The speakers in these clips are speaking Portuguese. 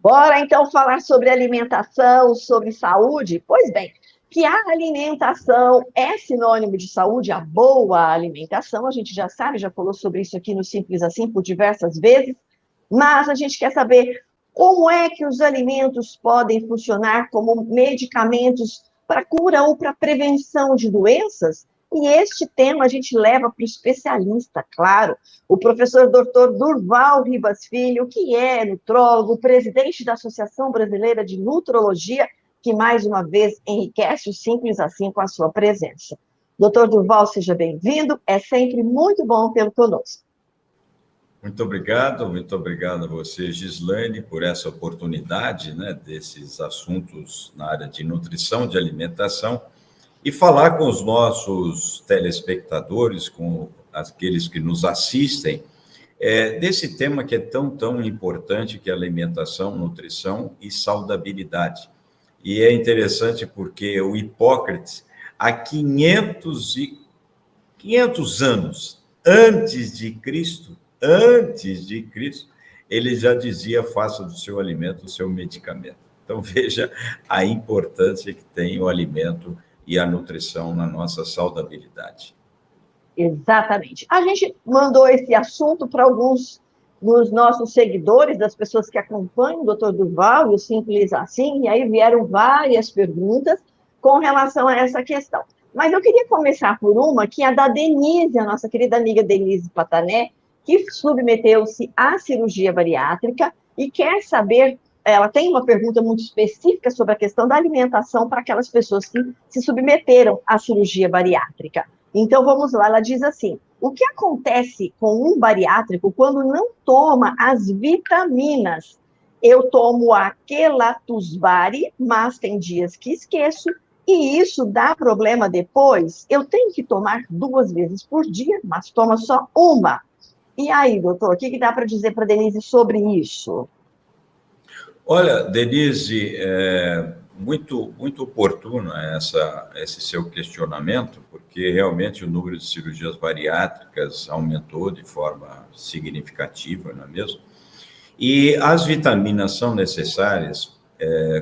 Bora então falar sobre alimentação, sobre saúde? Pois bem, que a alimentação é sinônimo de saúde, a boa alimentação, a gente já sabe, já falou sobre isso aqui no Simples Assim por diversas vezes, mas a gente quer saber como é que os alimentos podem funcionar como medicamentos para cura ou para prevenção de doenças. E este tema a gente leva para o especialista, claro, o professor Dr. Durval Ribas Filho, que é nutrólogo, presidente da Associação Brasileira de Nutrologia, que mais uma vez enriquece o Simples Assim com a sua presença. Dr. Durval, seja bem-vindo, é sempre muito bom tê-lo conosco. Muito obrigado a você, Gislaine, por essa oportunidade, né, desses assuntos na área de nutrição, de alimentação, e falar com os nossos telespectadores, com aqueles que nos assistem, desse tema que é tão importante, que é alimentação, nutrição e saudabilidade. E é interessante porque o Hipócrates, há 500 anos antes de Cristo, ele já dizia: faça do seu alimento o seu medicamento. Então, veja a importância que tem o alimento e a nutrição na nossa saudabilidade. Exatamente. A gente mandou esse assunto para alguns dos nossos seguidores, das pessoas que acompanham o Dr. Durval e o Simples Assim, e aí vieram várias perguntas com relação a essa questão. Mas eu queria começar por uma, que é a da Denise, a nossa querida amiga Denise Patané, que submeteu-se à cirurgia bariátrica e quer saber, ela tem uma pergunta muito específica sobre a questão da alimentação para aquelas pessoas que se submeteram à cirurgia bariátrica. Então, vamos lá, ela diz assim: o que acontece com um bariátrico quando não toma as vitaminas? Eu tomo a Quelatusbari, mas tem dias que esqueço, e isso dá problema depois? Eu tenho que tomar 2 vezes por dia, mas toma só uma. E aí, doutor, o que dá para dizer para a Denise sobre isso? Olha, Denise, muito oportuno esse seu questionamento, porque realmente o número de cirurgias bariátricas aumentou de forma significativa, não é mesmo? E as vitaminas são necessárias.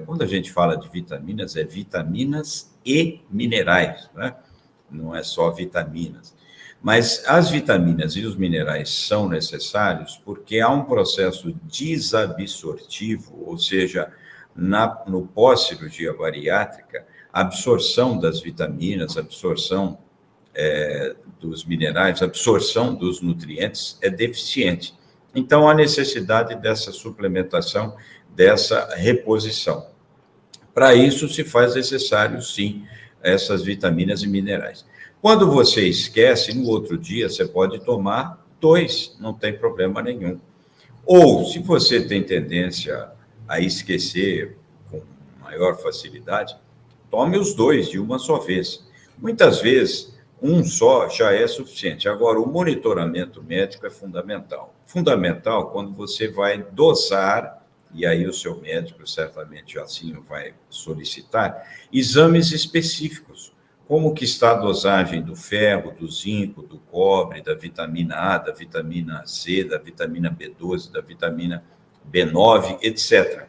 Quando a gente fala de vitaminas, é vitaminas e minerais, né? Não é só vitaminas. Mas as vitaminas e os minerais são necessários porque há um processo desabsortivo, ou seja, no pós-cirurgia bariátrica, a absorção das vitaminas, a absorção dos minerais, a absorção dos nutrientes é deficiente. Então, há necessidade dessa suplementação, dessa reposição. Para isso, se faz necessário, sim, essas vitaminas e minerais. Quando você esquece, no outro dia você pode tomar 2, não tem problema nenhum. Ou, se você tem tendência a esquecer com maior facilidade, tome os 2 de uma só vez. Muitas vezes, um só já é suficiente. Agora, o monitoramento médico é fundamental. Fundamental quando você vai dosar, e aí o seu médico certamente assim vai solicitar, exames específicos. Como que está a dosagem do ferro, do zinco, do cobre, da vitamina A, da vitamina C, da vitamina B12, da vitamina B9, etc.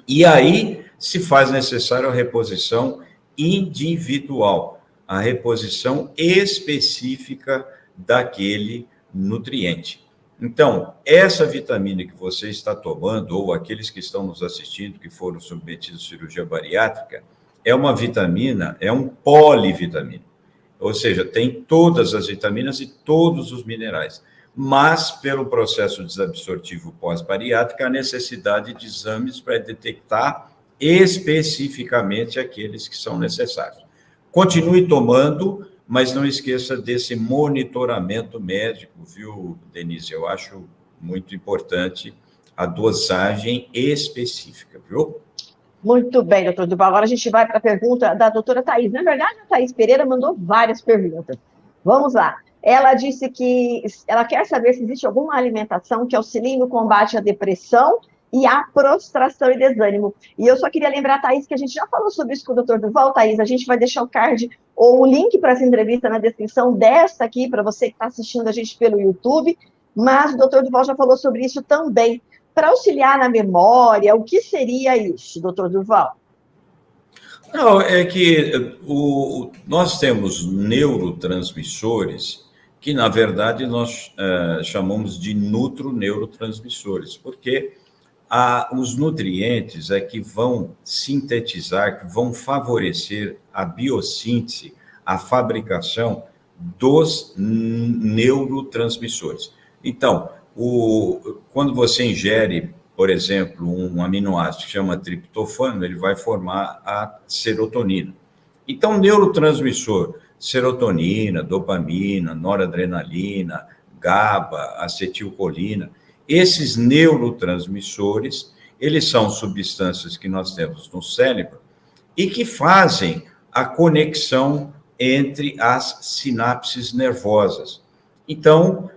E aí se faz necessário a reposição individual, a reposição específica daquele nutriente. Então, essa vitamina que você está tomando, ou aqueles que estão nos assistindo, que foram submetidos à cirurgia bariátrica, é uma vitamina, é um polivitamina. Ou seja, tem todas as vitaminas e todos os minerais. Mas, pelo processo desabsortivo pós-bariátrico, há necessidade de exames para detectar especificamente aqueles que são necessários. Continue tomando, mas não esqueça desse monitoramento médico, viu, Denise? Eu acho muito importante a dosagem específica, viu? Muito bem, doutor Durval. Agora a gente vai para a pergunta da doutora Thais. Na verdade, a Thais Pereira mandou várias perguntas. Vamos lá. Ela disse que ela quer saber se existe alguma alimentação que auxilie no combate à depressão e à prostração e desânimo. E eu só queria lembrar, Thais, que a gente já falou sobre isso com o doutor Durval. Thais, a gente vai deixar o card ou o link para essa entrevista na descrição desta aqui, para você que está assistindo a gente pelo YouTube. Mas o doutor Durval já falou sobre isso também. para auxiliar na memória, o que seria isso, doutor Durval? Não, é que nós temos neurotransmissores que, na verdade, nós chamamos de nutroneurotransmissores, porque os nutrientes é que vão sintetizar, que vão favorecer a biossíntese, a fabricação dos neurotransmissores. Então, quando você ingere, por exemplo, um aminoácido que chama triptofano, ele vai formar a serotonina. Então, neurotransmissor, serotonina, dopamina, noradrenalina, GABA, acetilcolina, esses neurotransmissores, eles são substâncias que nós temos no cérebro e que fazem a conexão entre as sinapses nervosas. Então,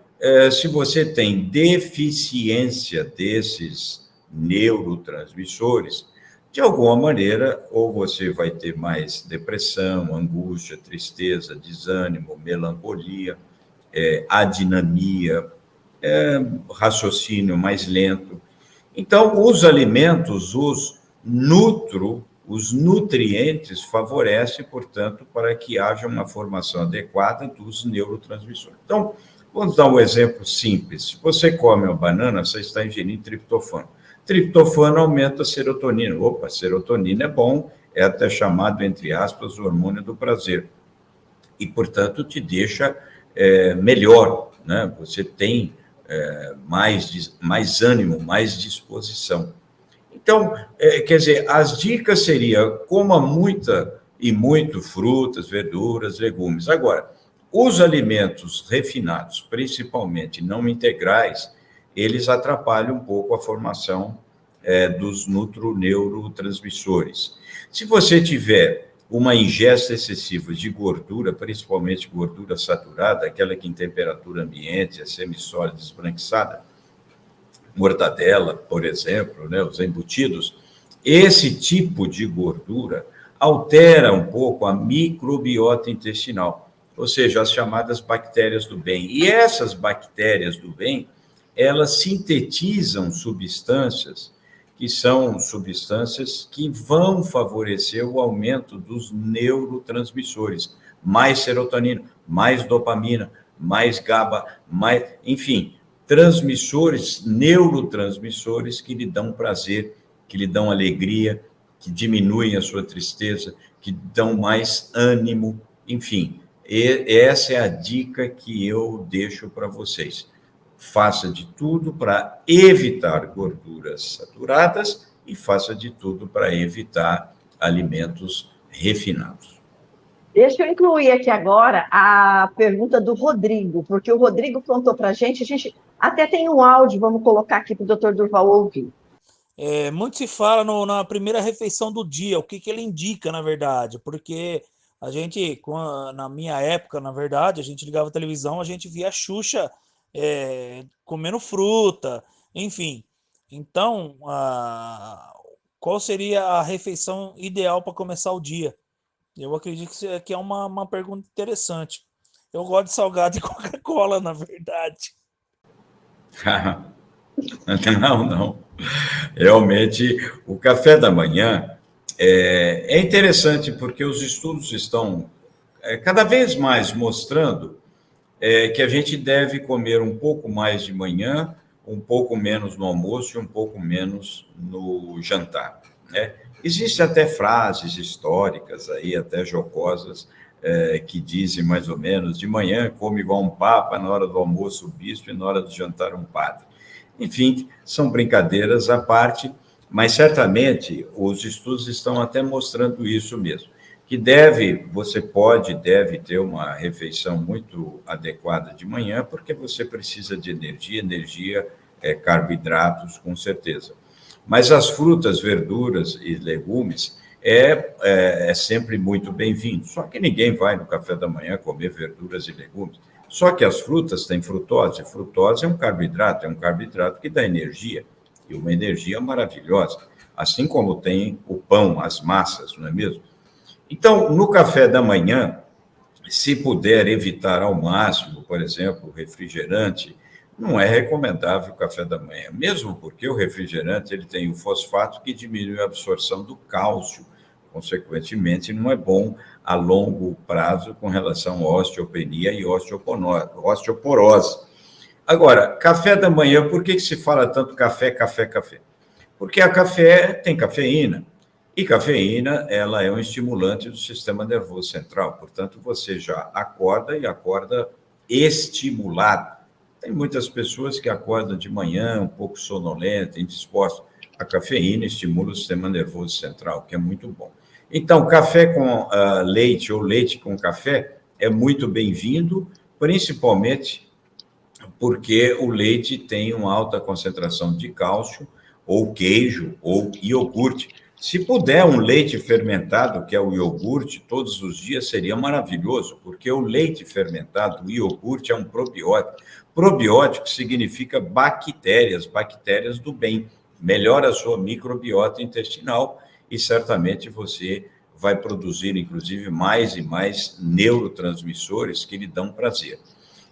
se você tem deficiência desses neurotransmissores, de alguma maneira, ou você vai ter mais depressão, angústia, tristeza, desânimo, melancolia, adinamia, raciocínio mais lento. Então, os alimentos, os nutrientes favorecem, portanto, para que haja uma formação adequada dos neurotransmissores. Então, vamos dar um exemplo simples. Se você come uma banana, você está ingerindo triptofano. Triptofano aumenta a serotonina. Opa, serotonina é bom, é até chamado, entre aspas, o hormônio do prazer. E, portanto, te deixa melhor, né? Você tem mais ânimo, mais disposição. Então, quer dizer, as dicas seriam coma muito frutas, verduras, legumes. Agora, os alimentos refinados, principalmente não integrais, eles atrapalham um pouco a formação dos nutroneurotransmissores. Se você tiver uma ingesta excessiva de gordura, principalmente gordura saturada, aquela que em temperatura ambiente é semissólida, esbranquiçada, mortadela, por exemplo, né, os embutidos, esse tipo de gordura altera um pouco a microbiota intestinal, ou seja, as chamadas bactérias do bem. E essas bactérias do bem, elas sintetizam substâncias que são substâncias que vão favorecer o aumento dos neurotransmissores, mais serotonina, mais dopamina, mais GABA, enfim, neurotransmissores que lhe dão prazer, que lhe dão alegria, que diminuem a sua tristeza, que dão mais ânimo, enfim. Essa é a dica que eu deixo para vocês. Faça de tudo para evitar gorduras saturadas e faça de tudo para evitar alimentos refinados. Deixa eu incluir aqui agora a pergunta do Rodrigo, porque o Rodrigo contou para a gente até tem um áudio, vamos colocar aqui para o doutor Durval ouvir. Muito se fala na primeira refeição do dia, o que ele indica, na verdade, porque a gente, na minha época, na verdade, a gente ligava a televisão, a gente via a Xuxa comendo fruta, enfim. Então, qual seria a refeição ideal para começar o dia? Eu acredito que é uma pergunta interessante. Eu gosto de salgado e Coca-Cola, na verdade. Não. Realmente, o café da manhã é interessante porque os estudos estão cada vez mais mostrando que a gente deve comer um pouco mais de manhã, um pouco menos no almoço e um pouco menos no jantar, né? Existem até frases históricas, aí, até jocosas, que dizem mais ou menos, de manhã come igual um papa, na hora do almoço o bispo e na hora do jantar um padre. Enfim, são brincadeiras à parte, mas certamente os estudos estão até mostrando isso mesmo, que deve ter uma refeição muito adequada de manhã, porque você precisa de energia é carboidratos, com certeza. Mas as frutas, verduras e legumes é sempre muito bem-vindo. Só que ninguém vai no café da manhã comer verduras e legumes. Só que as frutas têm frutose. Frutose é um carboidrato que dá energia, e uma energia maravilhosa. Assim como tem o pão, as massas, não é mesmo? Então, no café da manhã, se puder evitar ao máximo, por exemplo, refrigerante, não é recomendável o café da manhã, mesmo porque o refrigerante ele tem o fosfato que diminui a absorção do cálcio, consequentemente não é bom a longo prazo com relação à osteopenia e osteoporose. Agora, café da manhã, por que se fala tanto café, café, café? Porque a café tem cafeína, e cafeína ela é um estimulante do sistema nervoso central, portanto, você já acorda e acorda estimulado. Tem muitas pessoas que acordam de manhã um pouco sonolenta, indispostas. A cafeína estimula o sistema nervoso central, que é muito bom. Então, café com leite ou leite com café é muito bem-vindo, principalmente porque o leite tem uma alta concentração de cálcio, ou queijo, ou iogurte. Se puder um leite fermentado, que é o iogurte, todos os dias seria maravilhoso, porque o leite fermentado, o iogurte, é um probiótico. Probiótico significa bactérias, bactérias do bem. Melhora a sua microbiota intestinal e certamente você vai produzir, inclusive, mais e mais neurotransmissores que lhe dão prazer.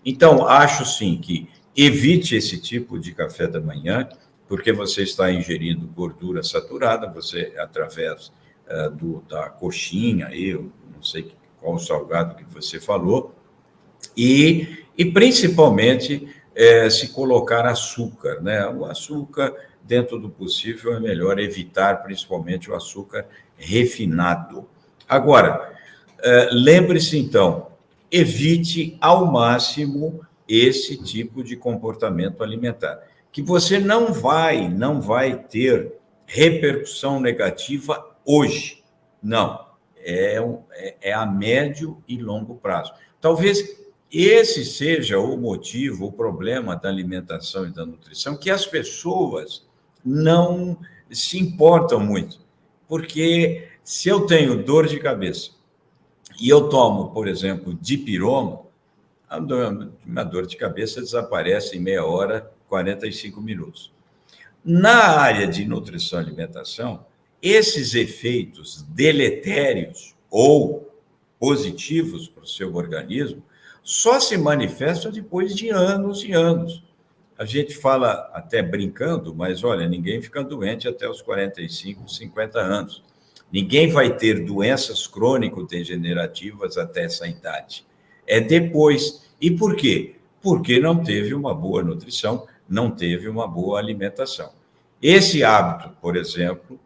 Então, acho sim que evite esse tipo de café da manhã, porque você está ingerindo gordura saturada, você, através da coxinha, eu não sei qual o salgado que você falou, e principalmente se colocar açúcar, né? O açúcar, dentro do possível, é melhor evitar, principalmente o açúcar refinado. Agora, lembre-se então, evite ao máximo esse tipo de comportamento alimentar, que você não vai ter repercussão negativa hoje. Não, é a médio e longo prazo. Talvez esse seja o motivo, o problema da alimentação e da nutrição, que as pessoas não se importam muito. Porque se eu tenho dor de cabeça e eu tomo, por exemplo, dipirona, a dor de cabeça desaparece em meia hora, 45 minutos. Na área de nutrição e alimentação, esses efeitos deletérios ou positivos para o seu organismo só se manifestam depois de anos e anos. A gente fala até brincando, mas olha, ninguém fica doente até os 45, 50 anos. Ninguém vai ter doenças crônico-degenerativas até essa idade. É depois. E por quê? Porque não teve uma boa nutrição, não teve uma boa alimentação. Esse hábito, por exemplo,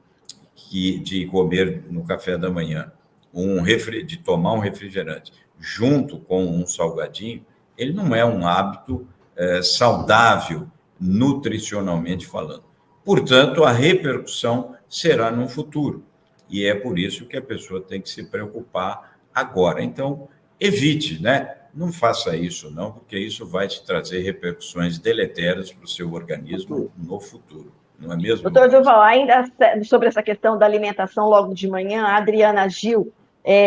de comer no café da manhã, de tomar um refrigerante junto com um salgadinho, ele não é um hábito saudável, nutricionalmente falando. Portanto, a repercussão será no futuro. E é por isso que a pessoa tem que se preocupar agora. Então, evite, né? Não faça isso, não, porque isso vai te trazer repercussões deletérias para o seu organismo no futuro. Não é mesmo? Doutor Durval, ainda sobre essa questão da alimentação logo de manhã, a Adriana Gil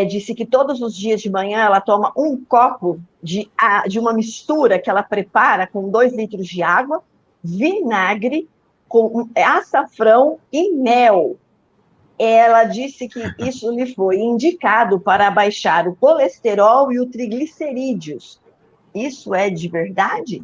disse que todos os dias de manhã ela toma um copo de uma mistura que ela prepara com 2 litros de água, vinagre, com açafrão e mel. Ela disse que isso lhe foi indicado para baixar o colesterol e o triglicerídeos. Isso é de verdade?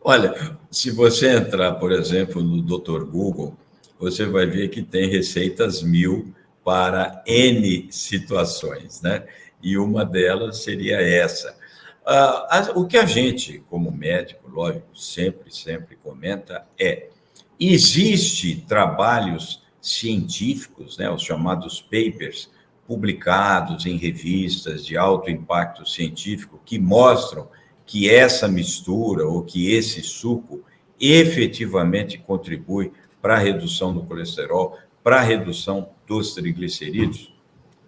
Olha, se você entrar, por exemplo, no Dr. Google, você vai ver que tem receitas 1000 para N situações, né? E uma delas seria essa. O que a gente, como médico, lógico, sempre comenta existe trabalhos científicos, né, os chamados papers, publicados em revistas de alto impacto científico, que mostram que essa mistura ou que esse suco efetivamente contribui para a redução do colesterol, para a redução dos triglicerídeos?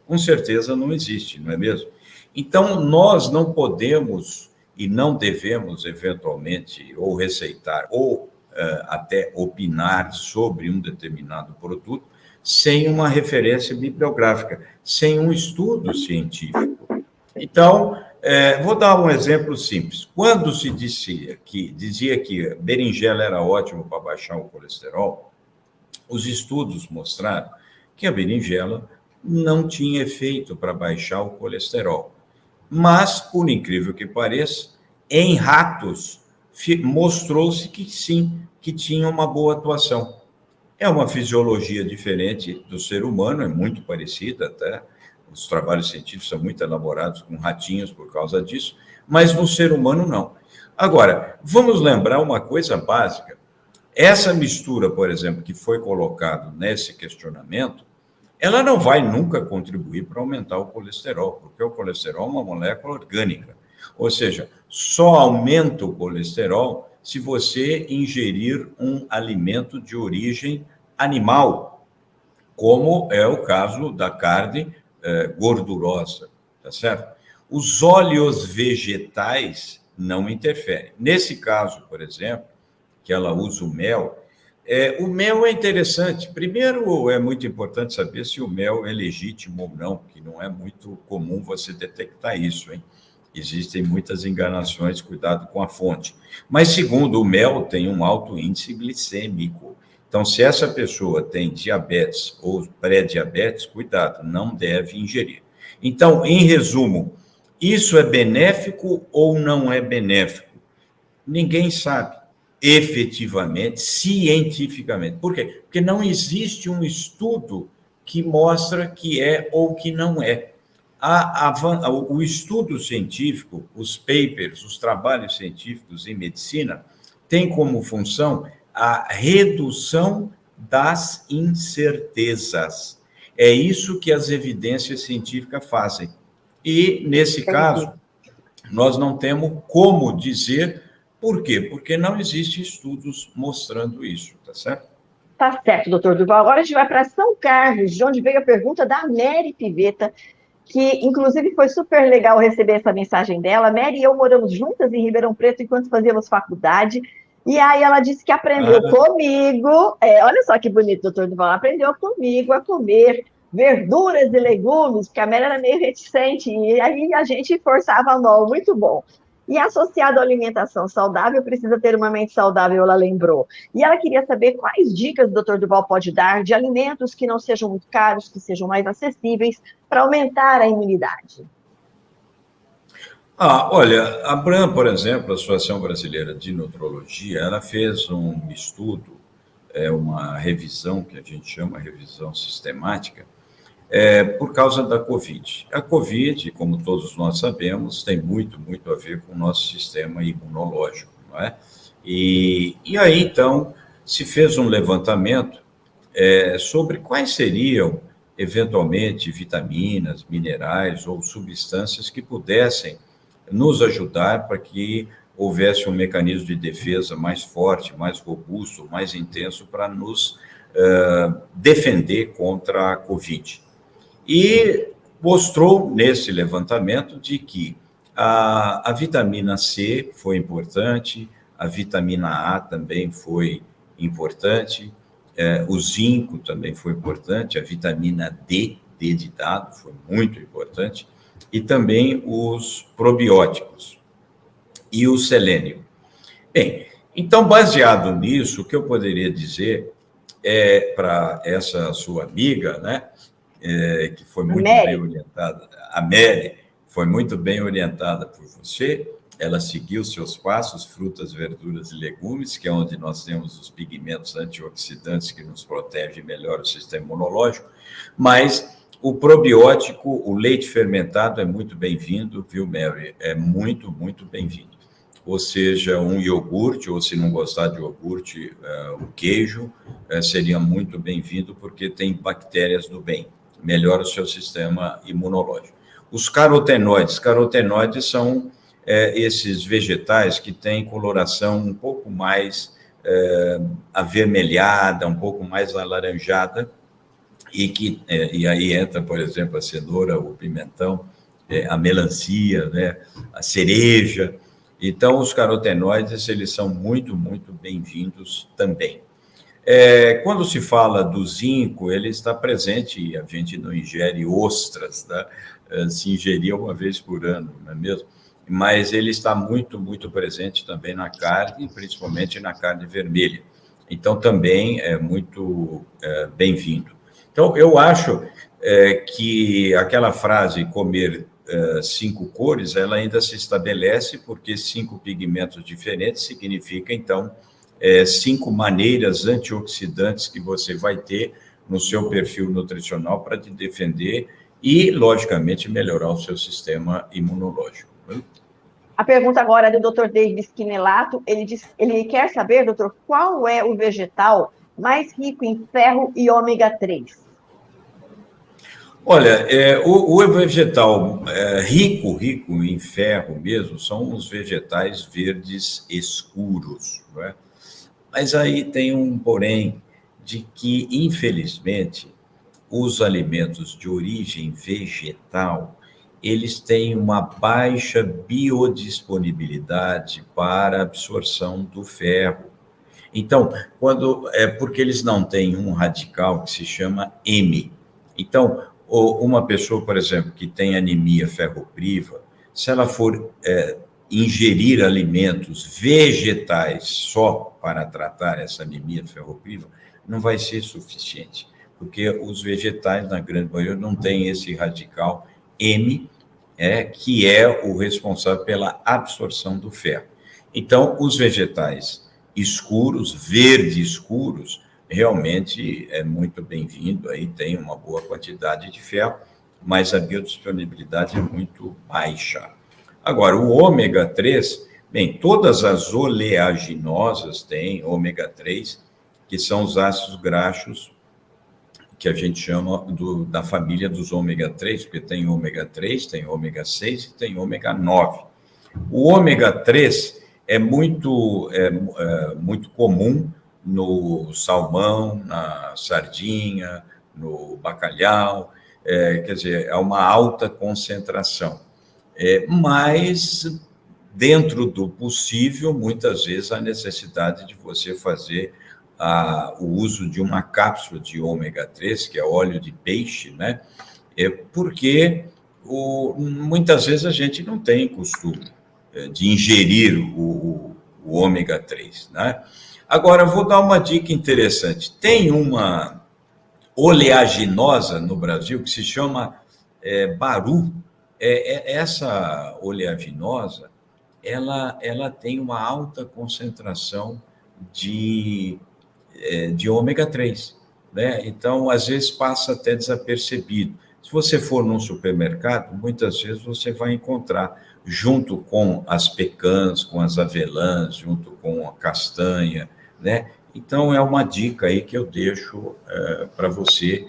Com certeza não existe, não é mesmo? Então, nós não podemos e não devemos, eventualmente, ou receitar, ou até opinar sobre um determinado produto sem uma referência bibliográfica, sem um estudo científico. Então, vou dar um exemplo simples. Quando se dizia que berinjela era ótimo para baixar o colesterol, os estudos mostraram que a berinjela não tinha efeito para baixar o colesterol. Mas, por incrível que pareça, em ratos mostrou-se que sim, que tinha uma boa atuação. É uma fisiologia diferente do ser humano, é muito parecida até. Os trabalhos científicos são muito elaborados com ratinhos por causa disso, mas no ser humano não. Agora, vamos lembrar uma coisa básica. Essa mistura, por exemplo, que foi colocada nesse questionamento, ela não vai nunca contribuir para aumentar o colesterol, porque o colesterol é uma molécula orgânica. Ou seja, só aumenta o colesterol se você ingerir um alimento de origem animal, como é o caso da carne gordurosa, tá certo? Os óleos vegetais não interferem. Nesse caso, por exemplo, que ela usa o mel é interessante. Primeiro, é muito importante saber se o mel é legítimo ou não, que não é muito comum você detectar isso, hein? Existem muitas enganações, cuidado com a fonte. Mas, segundo, o mel tem um alto índice glicêmico. Então, se essa pessoa tem diabetes ou pré-diabetes, cuidado, não deve ingerir. Então, em resumo, isso é benéfico ou não é benéfico? Ninguém sabe, efetivamente, cientificamente. Por quê? Porque não existe um estudo que mostra que é ou que não é. O estudo científico, os papers, os trabalhos científicos em medicina, têm como função a redução das incertezas. É isso que as evidências científicas fazem. E, nesse caso, nós não temos como dizer por quê? Porque não existem estudos mostrando isso, tá certo? Tá certo, doutor Durval. Agora a gente vai para São Carlos, de onde veio a pergunta da Mary Piveta, que inclusive foi super legal receber essa mensagem dela. A Mary e eu moramos juntas em Ribeirão Preto enquanto fazíamos faculdade, e aí ela disse que aprendeu comigo, olha só que bonito, doutor Durval, aprendeu comigo a comer verduras e legumes, porque a Mary era meio reticente, e aí a gente forçava a mão, muito bom. E associado à alimentação saudável, precisa ter uma mente saudável, ela lembrou. E ela queria saber quais dicas o Dr. Durval pode dar de alimentos que não sejam muito caros, que sejam mais acessíveis, para aumentar a imunidade. Olha, a ABRAM, por exemplo, a Associação Brasileira de Nutrologia, ela fez um estudo, uma revisão, que a gente chama revisão sistemática, por causa da Covid. A Covid, como todos nós sabemos, tem muito a ver com o nosso sistema imunológico, não é? E aí, então, se fez um levantamento sobre quais seriam, eventualmente, vitaminas, minerais ou substâncias que pudessem nos ajudar para que houvesse um mecanismo de defesa mais forte, mais robusto, mais intenso para nos defender contra a Covid. E mostrou nesse levantamento de que a vitamina C foi importante, a vitamina A também foi importante, o zinco também foi importante, a vitamina D de dado, foi muito importante, e também os probióticos e o selênio. Bem, então, baseado nisso, o que eu poderia dizer para essa sua amiga, né, que foi muito bem orientada, a Mary, foi muito bem orientada por você, ela seguiu seus passos, frutas, verduras e legumes, que é onde nós temos os pigmentos antioxidantes que nos protegem melhor o sistema imunológico, mas o probiótico, o leite fermentado é muito bem-vindo, viu, Mary? É muito bem-vindo. Ou seja, um iogurte, ou se não gostar de iogurte, o queijo, seria muito bem-vindo, porque tem bactérias do bem, melhora o seu sistema imunológico. Os carotenoides são esses vegetais que têm coloração um pouco mais avermelhada, um pouco mais alaranjada, e aí entra, por exemplo, a cenoura, o pimentão, a melancia, né, a cereja. Então, os carotenoides, eles são muito bem-vindos também. Quando se fala do zinco, ele está presente, e a gente não ingere ostras, né? Se ingeria uma vez por ano, não é mesmo? Mas ele está muito presente também na carne, principalmente na carne vermelha. Então, também é muito bem-vindo. Então, eu acho que aquela frase, comer 5 cores, ela ainda se estabelece, porque 5 pigmentos diferentes significa, então, 5 maneiras antioxidantes que você vai ter no seu perfil nutricional para te defender e, logicamente, melhorar o seu sistema imunológico. A pergunta agora é do Dr. David Quinelato. Ele quer saber, doutor, qual é o vegetal mais rico em ferro e ômega 3? Olha, o vegetal rico em ferro mesmo, são os vegetais verdes escuros, não é? Mas aí tem um porém, de que, infelizmente, os alimentos de origem vegetal, eles têm uma baixa biodisponibilidade para absorção do ferro. Então, porque eles não têm um radical que se chama M. Então, uma pessoa, por exemplo, que tem anemia ferropriva, se ela for ingerir alimentos vegetais só para tratar essa anemia ferropriva, não vai ser suficiente, porque os vegetais, na grande maioria, não têm esse radical M, que é o responsável pela absorção do ferro. Então, os vegetais escuros, verde escuros, realmente é muito bem-vindo, aí tem uma boa quantidade de ferro, mas a biodisponibilidade é muito baixa. Agora, o ômega 3, bem, todas as oleaginosas têm ômega 3, que são os ácidos graxos que a gente chama da família dos ômega 3, porque tem ômega 3, tem ômega 6 e tem ômega 9. O ômega 3 é muito comum no salmão, na sardinha, no bacalhau, quer dizer, é uma alta concentração. Mas, dentro do possível, muitas vezes há necessidade de você fazer o uso de uma cápsula de ômega 3, que é óleo de peixe, né? Porque muitas vezes a gente não tem costume de ingerir o ômega 3, né? Agora, vou dar uma dica interessante. Tem uma oleaginosa no Brasil que se chama Baru. Essa oleaginosa, ela tem uma alta concentração de ômega 3, né? Então, às vezes passa até desapercebido. Se você for num supermercado, muitas vezes você vai encontrar, junto com as pecãs, com as avelãs, junto com a castanha, né? Então, é uma dica aí que eu deixo para você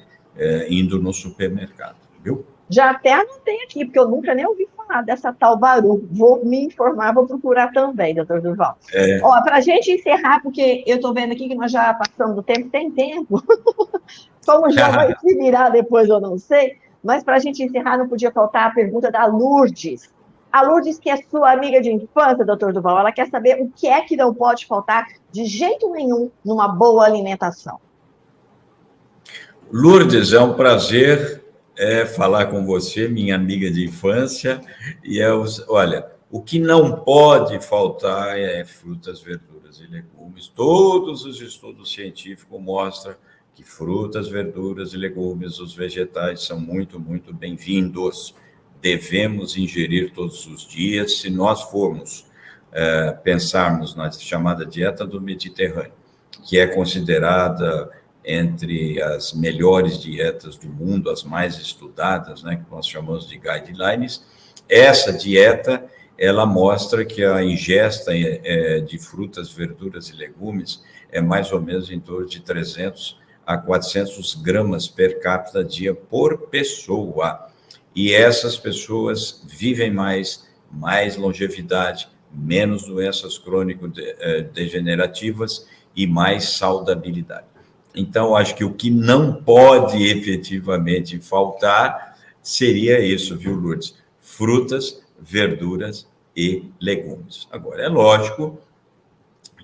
indo no supermercado, viu? Já até anotei aqui, porque eu nunca nem ouvi falar dessa tal Baru. Vou me informar, vou procurar também, doutor Durval. Ó, para a gente encerrar, porque eu estou vendo aqui que nós já passamos do tempo, tem tempo. Como já vai se virar depois, eu não sei. Mas para a gente encerrar, não podia faltar a pergunta da Lourdes. A Lourdes, que é sua amiga de infância, doutor Durval, ela quer saber o que é que não pode faltar de jeito nenhum numa boa alimentação. Lourdes, é um prazer falar com você, minha amiga de infância. E olha, o que não pode faltar é frutas, verduras e legumes. Todos os estudos científicos mostram que frutas, verduras e legumes, os vegetais, são muito, muito bem-vindos. Devemos ingerir todos os dias. Se nós formos pensarmos na chamada dieta do Mediterrâneo, que é considerada entre as melhores dietas do mundo, as mais estudadas, né, que nós chamamos de guidelines, essa dieta, ela mostra que a ingesta de frutas, verduras e legumes é mais ou menos em torno de 300 a 400 gramas per capita dia por pessoa. E essas pessoas vivem mais longevidade, menos doenças crônico-degenerativas e mais saudabilidade. Então, acho que o que não pode efetivamente faltar seria isso, viu, Lourdes? Frutas, verduras e legumes. Agora, é lógico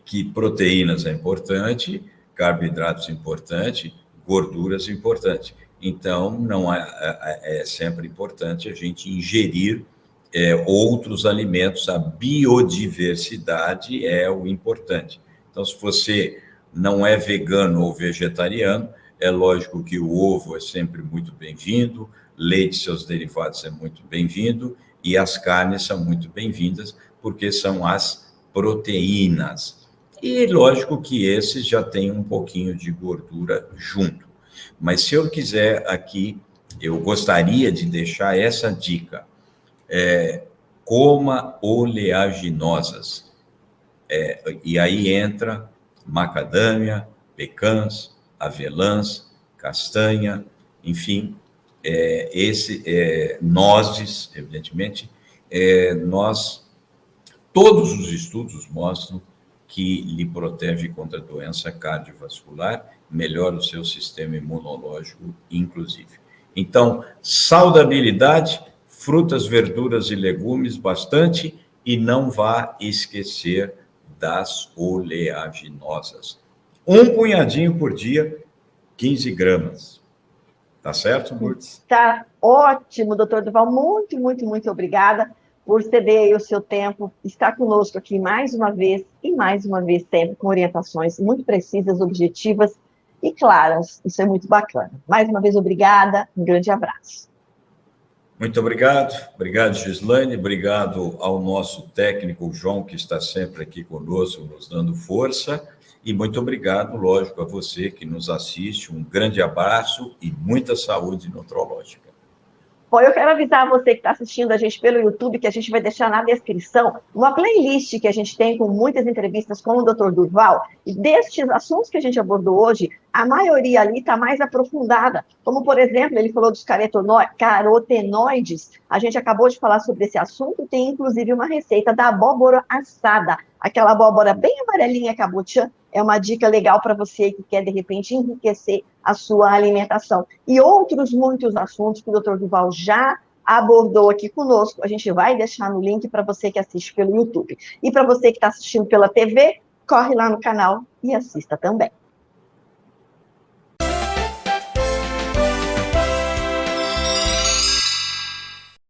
que proteínas é importante, carboidratos é importante, gorduras é importante. Então, não é sempre importante a gente ingerir outros alimentos. A biodiversidade é o importante. Então, se você não é vegano ou vegetariano, É lógico que o ovo é sempre muito bem-vindo, leite e seus derivados é muito bem-vindo, e as carnes são muito bem-vindas, porque são as proteínas. E lógico que esses já têm um pouquinho de gordura junto. Mas se eu quiser aqui, eu gostaria de deixar essa dica. Coma oleaginosas. E aí entra macadâmia, pecãs, avelãs, castanha, enfim, nozes, evidentemente, todos os estudos mostram que lhe protege contra a doença cardiovascular, melhora o seu sistema imunológico, inclusive. Então, saudabilidade, frutas, verduras e legumes bastante, e não vá esquecer das oleaginosas. Um punhadinho por dia, 15 gramas. Tá certo, Lourdes? Tá ótimo, doutor Durval. Muito, muito, muito obrigada por ceder aí o seu tempo, estar conosco aqui mais uma vez sempre com orientações muito precisas, objetivas e claras. Isso é muito bacana. Mais uma vez, obrigada. Um grande abraço. Muito obrigado. Obrigado, Gislaine. Obrigado ao nosso técnico, João, que está sempre aqui conosco, nos dando força. E muito obrigado, lógico, a você que nos assiste. Um grande abraço e muita saúde nutrológica. Bom, eu quero avisar você que está assistindo a gente pelo YouTube, que a gente vai deixar na descrição uma playlist que a gente tem com muitas entrevistas com o Dr. Durval. E destes assuntos que a gente abordou hoje, a maioria ali está mais aprofundada. Como, por exemplo, ele falou dos carotenoides. A gente acabou de falar sobre esse assunto. Tem, inclusive, uma receita da abóbora assada. Aquela abóbora bem amarelinha, cabotiã, é uma dica legal para você que quer, de repente, enriquecer a sua alimentação. E outros muitos assuntos que o Dr. Durval já abordou aqui conosco, a gente vai deixar no link para você que assiste pelo YouTube. E para você que está assistindo pela TV, corre lá no canal e assista também.